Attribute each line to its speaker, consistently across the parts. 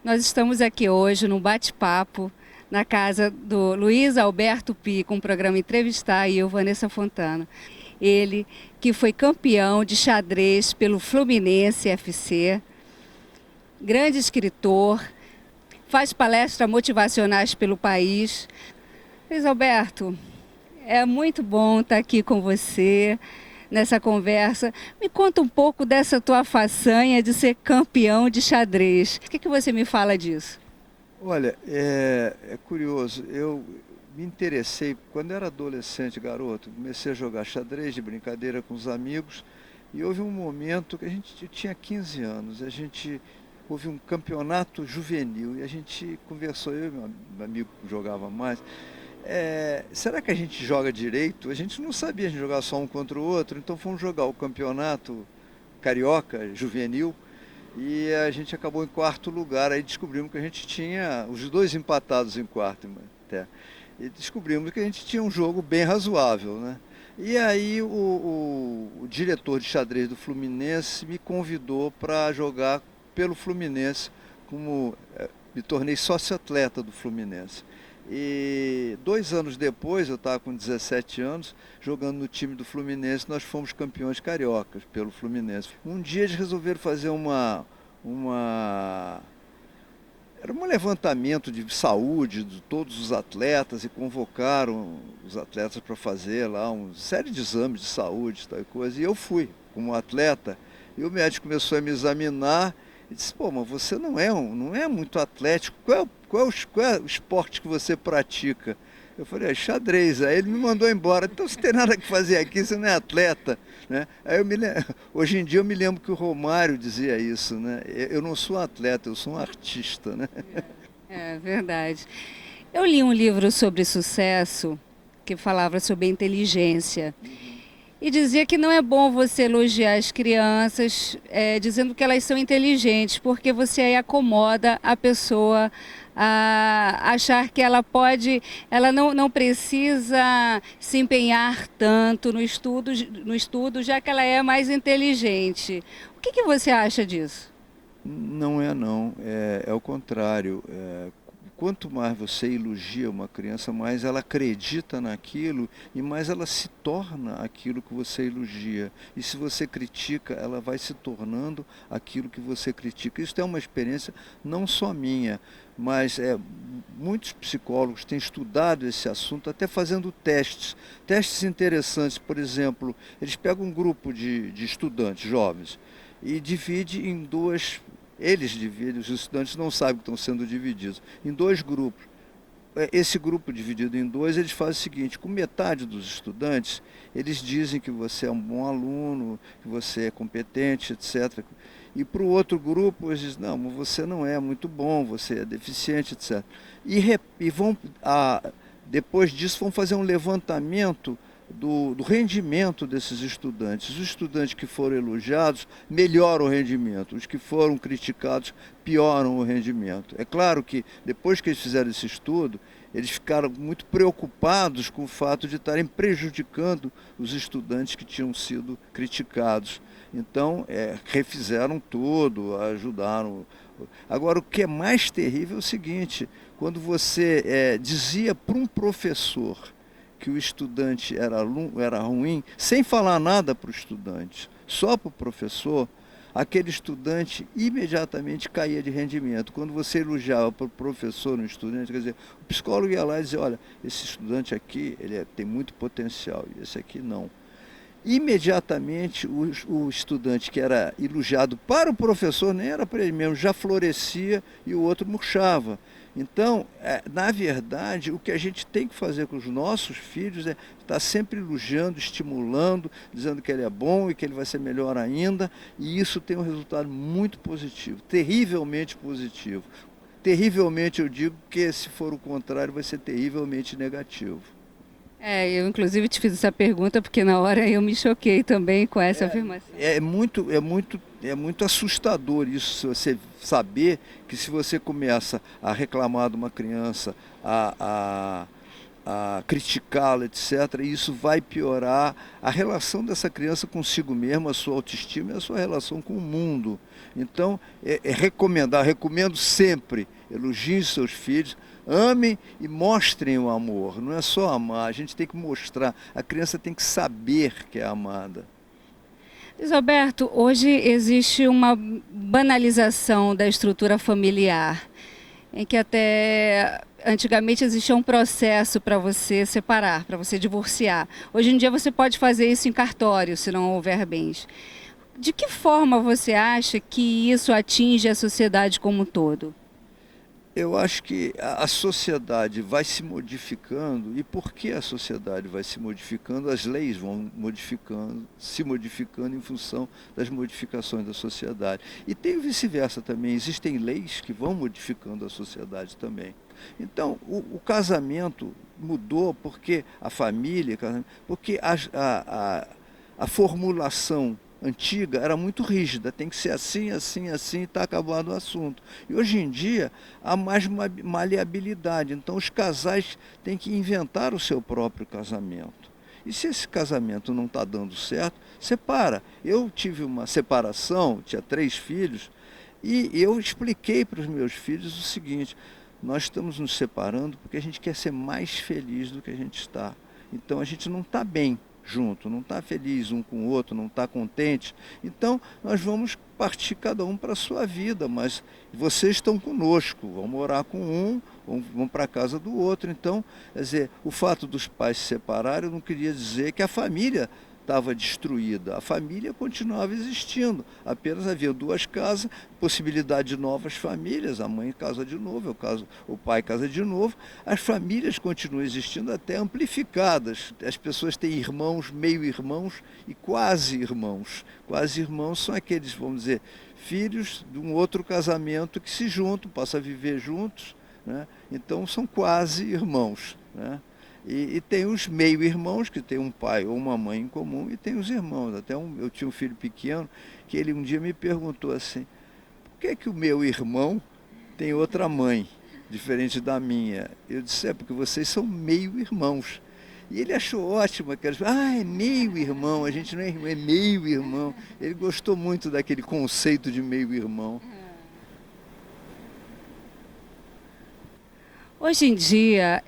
Speaker 1: Nós estamos aqui hoje num bate-papo na casa do Luiz Alberto Pi, com o programa Entrevistar, e eu, Vanessa Fontana. Ele que foi campeão de xadrez pelo Fluminense FC, grande escritor, faz palestras motivacionais pelo país. Luiz Alberto, é muito bom estar aqui com você nessa conversa. Me conta um pouco dessa tua façanha de ser campeão de xadrez. O que você me fala disso?
Speaker 2: Olha, é curioso. Eu me interessei, quando era adolescente, garoto, comecei a jogar xadrez de brincadeira com os amigos e houve um momento que eu tinha 15 anos, houve um campeonato juvenil e a gente conversou, eu e meu amigo que jogava mais, será que a gente joga direito? A gente não sabia, a gente jogava só um contra o outro, então fomos jogar o campeonato carioca juvenil e a gente acabou em quarto lugar. Aí descobrimos que a gente tinha os dois empatados em quarto até. E descobrimos que a gente tinha um jogo bem razoável, né? E aí o diretor de xadrez do Fluminense me convidou para jogar pelo Fluminense, me tornei sócio-atleta do Fluminense. E 2 anos depois, eu estava com 17 anos, jogando no time do Fluminense, nós fomos campeões cariocas pelo Fluminense. Um dia eles resolveram fazer uma era um levantamento de saúde de todos os atletas e convocaram os atletas para fazer lá uma série de exames de saúde, tal coisa. E eu fui como atleta e o médico começou a me examinar e disse: "Pô, mas você não é muito atlético. Qual é o esporte que você pratica?" Eu falei: "Xadrez." Aí ele me mandou embora. "Então você tem nada que fazer aqui, você não é atleta." Né? Hoje em dia eu me lembro que o Romário dizia isso, né? Eu não sou atleta, eu sou um artista, né?
Speaker 1: É verdade. Eu li um livro sobre sucesso que falava sobre a inteligência. E dizia que não é bom você elogiar as crianças, dizendo que elas são inteligentes, porque você aí acomoda a pessoa a achar que ela não precisa se empenhar tanto no estudo, já que ela é mais inteligente. O que você acha disso?
Speaker 2: Não é não, é o contrário. Quanto mais você elogia uma criança, mais ela acredita naquilo e mais ela se torna aquilo que você elogia. E se você critica, ela vai se tornando aquilo que você critica. Isso é uma experiência não só minha, mas muitos psicólogos têm estudado esse assunto, até fazendo testes interessantes. Por exemplo, eles pegam um grupo de estudantes jovens e divide em duas. Eles dividem, os estudantes não sabem que estão sendo divididos em dois grupos. Esse grupo dividido em dois, eles fazem o seguinte: com metade dos estudantes, eles dizem que você é um bom aluno, que você é competente, etc. E para o outro grupo, eles dizem: não, você não é muito bom, você é deficiente, etc. Depois disso, vão fazer um levantamento do rendimento desses estudantes. Os estudantes que foram elogiados melhoram o rendimento, os que foram criticados pioram o rendimento. É claro que depois que eles fizeram esse estudo, eles ficaram muito preocupados com o fato de estarem prejudicando os estudantes que tinham sido criticados. Então, refizeram tudo, ajudaram. Agora, o que é mais terrível é o seguinte: quando você dizia para um professor que o estudante era ruim, sem falar nada para o estudante, só para o professor, aquele estudante imediatamente caía de rendimento. Quando você elogiava para o professor no estudante, quer dizer, o psicólogo ia lá e dizia: olha, esse estudante aqui tem muito potencial, e esse aqui não. Imediatamente o estudante que era elogiado para o professor, nem era para ele mesmo, já florescia e o outro murchava. Então, na verdade, o que a gente tem que fazer com os nossos filhos é estar sempre elogiando, estimulando, dizendo que ele é bom e que ele vai ser melhor ainda, e isso tem um resultado muito positivo, terrivelmente positivo. Terrivelmente, eu digo, que se for o contrário, vai ser terrivelmente negativo.
Speaker 1: Eu inclusive te fiz essa pergunta porque na hora eu me choquei também com essa afirmação.
Speaker 2: É muito assustador isso, se você saber que se você começa a reclamar de uma criança, a a criticá-la, etc. E isso vai piorar a relação dessa criança consigo mesma, a sua autoestima e a sua relação com o mundo. Então, recomendo sempre, elogiem seus filhos, amem e mostrem o amor. Não é só amar, a gente tem que mostrar, a criança tem que saber que é amada.
Speaker 1: Luiz Alberto, hoje existe uma banalização da estrutura familiar, em que até antigamente existia um processo para você separar, para você divorciar. Hoje em dia você pode fazer isso em cartório, se não houver bens. De que forma você acha que isso atinge a sociedade como um todo?
Speaker 2: Eu acho que a sociedade vai se modificando, e porque a sociedade vai se modificando, as leis vão modificando, se modificando em função das modificações da sociedade. E tem vice-versa também, existem leis que vão modificando a sociedade também. Então, o casamento mudou porque a família, porque a formulação antiga era muito rígida, tem que ser assim, assim, assim, e está acabado o assunto. E hoje em dia há mais maleabilidade, então os casais têm que inventar o seu próprio casamento. E se esse casamento não está dando certo, separa. Eu tive uma separação, tinha 3 filhos, e eu expliquei para os meus filhos o seguinte: nós estamos nos separando porque a gente quer ser mais feliz do que a gente está. Então a gente não está bem junto, não está feliz um com o outro, não está contente. Então nós vamos partir cada um para a sua vida, mas vocês estão conosco, vão morar com um, vão para a casa do outro. Então, quer dizer, o fato dos pais se separarem não queria dizer que a família estava destruída. A família continuava existindo, apenas havia 2 casas, possibilidade de novas famílias, a mãe casa de novo, o pai casa de novo, as famílias continuam existindo, até amplificadas. As pessoas têm irmãos, meio-irmãos e quase-irmãos. Quase-irmãos são aqueles, vamos dizer, filhos de um outro casamento que se juntam, passam a viver juntos, né? Então são quase-irmãos, né? E tem os meio-irmãos, que tem um pai ou uma mãe em comum, e tem os irmãos. Eu tinha um filho pequeno, que ele um dia me perguntou assim: por que que o meu irmão tem outra mãe, diferente da minha? Eu disse: é porque vocês são meio-irmãos. E ele achou ótimo, é meio-irmão, a gente não é irmão, é meio-irmão. Ele gostou muito daquele conceito de meio-irmão.
Speaker 1: Hoje em dia,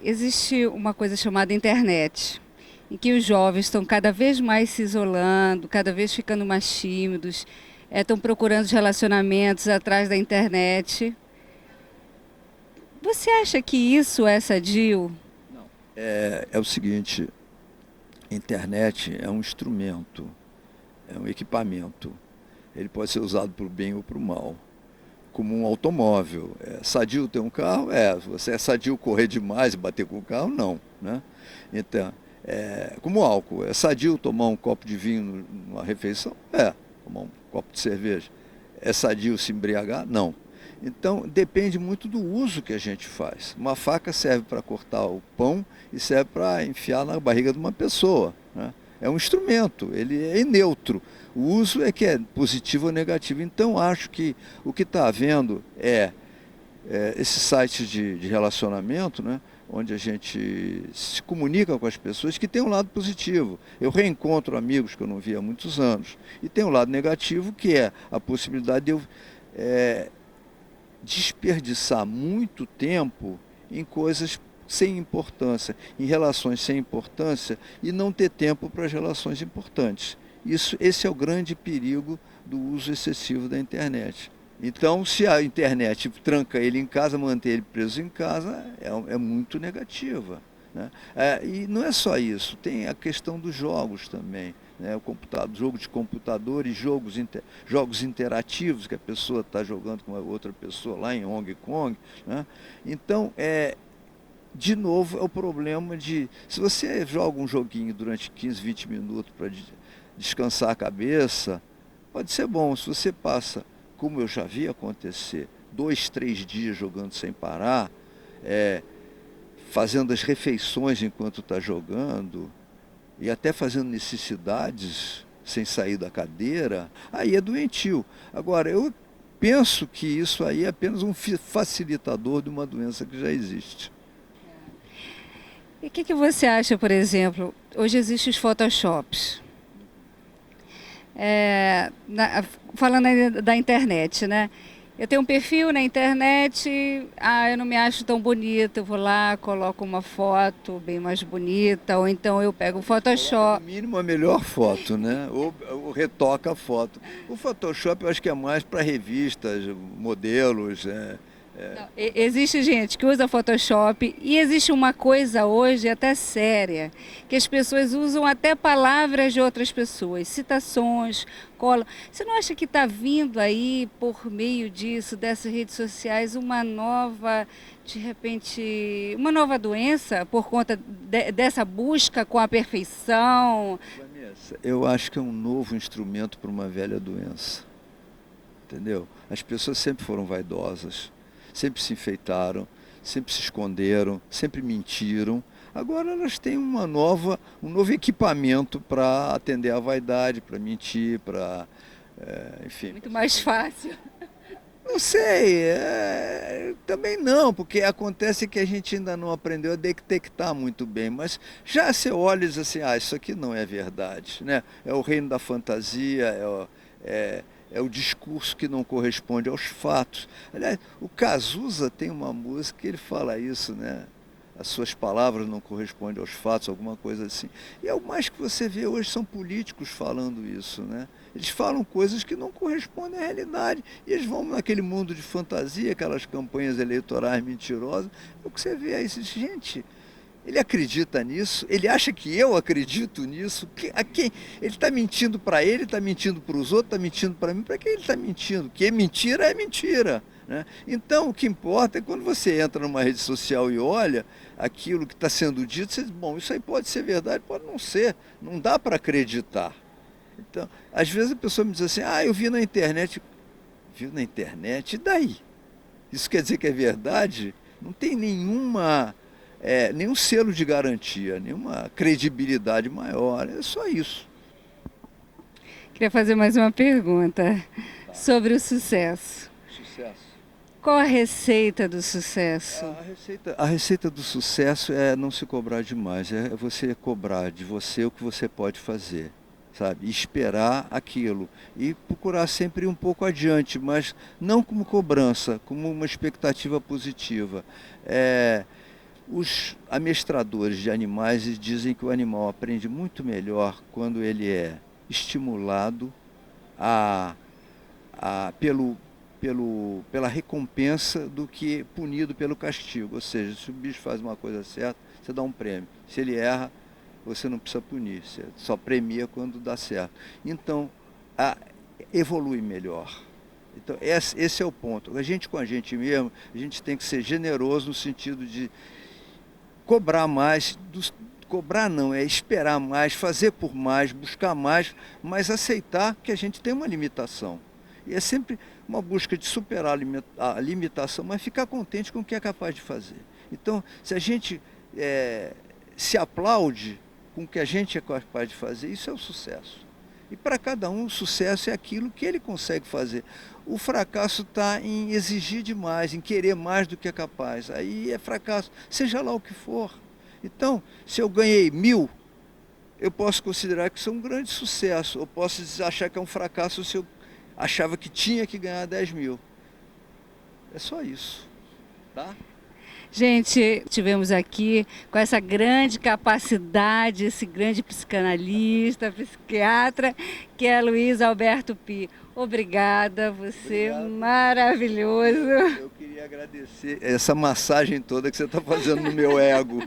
Speaker 1: existe uma coisa chamada internet, em que os jovens estão cada vez mais se isolando, cada vez ficando mais tímidos, estão procurando os relacionamentos atrás da internet. Você acha que isso é sadio?
Speaker 2: É o seguinte: a internet é um instrumento, é um equipamento. Ele pode ser usado para o bem ou para o mal. Como um automóvel. É sadio ter um carro? Você é sadio correr demais e bater com o carro? Não, né? Então, como álcool, é sadio tomar um copo de vinho numa refeição? Tomar um copo de cerveja. É sadio se embriagar? Não. Então, depende muito do uso que a gente faz. Uma faca serve para cortar o pão e serve para enfiar na barriga de uma pessoa, né? É um instrumento, ele é neutro. O uso é que é positivo ou negativo. Então, acho que o que está havendo esses sites de relacionamento, né, onde a gente se comunica com as pessoas, que tem um lado positivo. Eu reencontro amigos que eu não via há muitos anos. E tem um lado negativo, que é a possibilidade de eu desperdiçar muito tempo em coisas sem importância, em relações sem importância, e não ter tempo para as relações importantes. Esse é o grande perigo do uso excessivo da internet. Então, se a internet tranca ele em casa, mantém ele preso em casa, é muito negativa, né? E não é só isso, tem a questão dos jogos também, né? Jogo de computador e jogos interativos que a pessoa está jogando com a outra pessoa lá em Hong Kong, né? Então, de novo, é o problema de... Se você joga um joguinho durante 15, 20 minutos para descansar a cabeça, pode ser bom. Se você passa, como eu já vi acontecer, 2, 3 dias jogando sem parar, fazendo as refeições enquanto está jogando, e até fazendo necessidades sem sair da cadeira, aí é doentio. Agora, eu penso que isso aí é apenas um facilitador de uma doença que já existe.
Speaker 1: E o que você acha, por exemplo, hoje existem os Photoshops. Falando aí da internet, né? Eu tenho um perfil na internet, eu não me acho tão bonita, eu vou lá, coloco uma foto bem mais bonita, ou então eu pego o Photoshop.
Speaker 2: No mínimo a melhor foto, né? Ou retoca a foto. O Photoshop eu acho que é mais para revistas, modelos.
Speaker 1: Não, existe gente que usa Photoshop e existe uma coisa hoje até séria, que as pessoas usam até palavras de outras pessoas, citações, cola. Você não acha que está vindo aí, por meio disso, dessas redes sociais, uma nova, de repente, uma nova doença por conta dessa busca com a perfeição?
Speaker 2: Eu acho que é um novo instrumento para uma velha doença. Entendeu? As pessoas sempre foram vaidosas. Sempre se enfeitaram, sempre se esconderam, sempre mentiram. Agora elas têm um novo equipamento para atender à vaidade, para mentir, enfim.
Speaker 1: Muito mais fácil.
Speaker 2: Não sei, também não, porque acontece que a gente ainda não aprendeu a detectar muito bem, mas já você olha e diz assim, isso aqui não é verdade, né? É o reino da fantasia, é o discurso que não corresponde aos fatos. Aliás, o Cazuza tem uma música que ele fala isso, né? As suas palavras não correspondem aos fatos, alguma coisa assim. E é o mais que você vê hoje são políticos falando isso, né? Eles falam coisas que não correspondem à realidade. E eles vão naquele mundo de fantasia, aquelas campanhas eleitorais mentirosas. É o que você vê aí, gente. Ele acredita nisso? Ele acha que eu acredito nisso? A quem? Ele está mentindo para ele, está mentindo para os outros, está mentindo para mim. Para quem ele está mentindo? Que é mentira. Né? Então, o que importa é quando você entra numa rede social e olha aquilo que está sendo dito, você diz, bom, isso aí pode ser verdade, pode não ser. Não dá para acreditar. Então, às vezes a pessoa me diz assim, eu vi na internet. Viu na internet? E daí? Isso quer dizer que é verdade? Não tem nenhum selo de garantia, nenhuma credibilidade maior, é só isso.
Speaker 1: Queria fazer mais uma pergunta sobre o sucesso.
Speaker 2: Sucesso.
Speaker 1: Qual a receita do sucesso?
Speaker 2: A receita do sucesso é não se cobrar demais, é você cobrar de você o que você pode fazer, sabe? E esperar aquilo e procurar sempre ir um pouco adiante, mas não como cobrança, como uma expectativa positiva. Os amestradores de animais dizem que o animal aprende muito melhor quando ele é estimulado pela recompensa do que punido pelo castigo. Ou seja, se o bicho faz uma coisa certa, você dá um prêmio. Se ele erra, você não precisa punir, você só premia quando dá certo. Então, evolui melhor. Então, esse é o ponto. A gente com a gente mesmo, a gente tem que ser generoso no sentido de cobrar mais, cobrar não, é esperar mais, fazer por mais, buscar mais, mas aceitar que a gente tem uma limitação. E é sempre uma busca de superar a limitação, mas ficar contente com o que é capaz de fazer. Então, se a gente se aplaude com o que a gente é capaz de fazer, isso é o sucesso. E para cada um, o sucesso é aquilo que ele consegue fazer. O fracasso está em exigir demais, em querer mais do que é capaz. Aí é fracasso, seja lá o que for. Então, se eu ganhei 1.000, eu posso considerar que isso é um grande sucesso. Ou posso achar que é um fracasso se eu achava que tinha que ganhar 10.000. É só isso, tá?
Speaker 1: Gente, tivemos aqui com essa grande capacidade, esse grande psicanalista, psiquiatra, que é Luiz Alberto Py. Obrigada, você maravilhoso.
Speaker 2: Eu queria agradecer essa massagem toda que você está fazendo no meu ego.